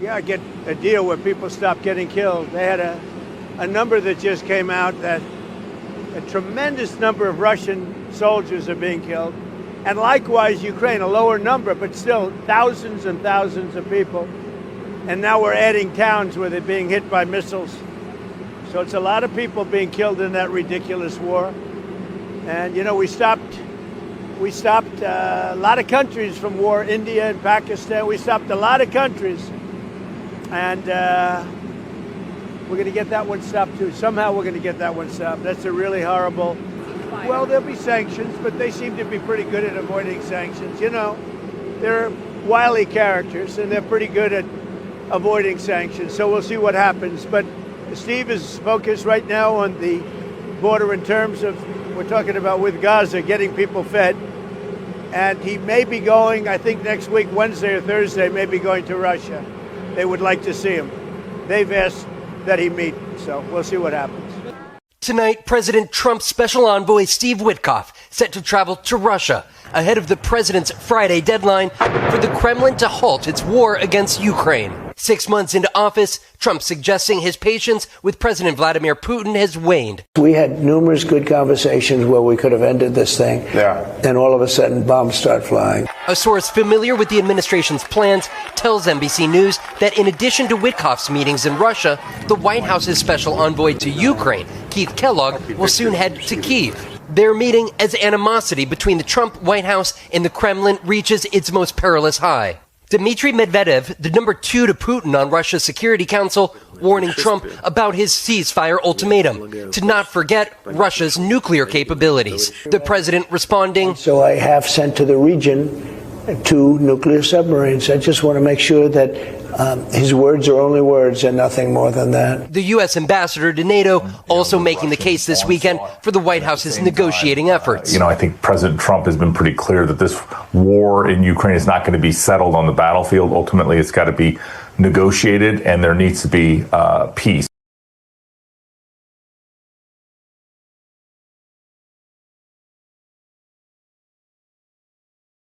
get a deal where people stop getting killed. They had a number that just came out that a tremendous number of Russian soldiers are being killed. And likewise, Ukraine, a lower number, but still thousands and thousands of people. And now we're adding towns where they're being hit by missiles. So it's a lot of people being killed in that ridiculous war. And, you know, we stopped a lot of countries from war, India and Pakistan. We stopped a lot of countries. And we're going to get that one stopped too. Somehow we're going to get that one stopped. That's a really horrible... Well, there'll be sanctions, but they seem to be pretty good at avoiding sanctions. You know, they're wily characters, and they're pretty good at avoiding sanctions. So we'll see what happens. But Steve is focused right now on the border in terms of, we're talking about with Gaza, getting people fed. And he may be going, I think next week, Wednesday or Thursday, may be going to Russia. They would like to see him. They've asked that he meet, so we'll see what happens. Tonight, President Trump's special envoy, Steve Witkoff, set to travel to Russia ahead of the president's Friday deadline for the Kremlin to halt its war against Ukraine. 6 months into office, Trump suggesting his patience with President Vladimir Putin has waned. We had numerous good conversations where we could have ended this thing. Yeah. And all of a sudden, bombs start flying. A source familiar with the administration's plans tells NBC News that in addition to Witkoff's meetings in Russia, the White House's special envoy to Ukraine, Keith Kellogg, will soon head to Kyiv. Their meeting as animosity between the Trump White House and the Kremlin reaches its most perilous high. Dmitry Medvedev, the number 2 to Putin on Russia's Security Council, warning Trump about his ceasefire ultimatum to not forget Russia's nuclear capabilities. The president responding, So I have sent to the region 2 nuclear submarines. I just want to make sure that his words are only words and nothing more than that. The U.S. ambassador to NATO also making the case this weekend for the White House's negotiating efforts. You know, I think President Trump has been pretty clear that this war in Ukraine is not going to be settled on the battlefield. Ultimately, it's got to be negotiated, and there needs to be peace.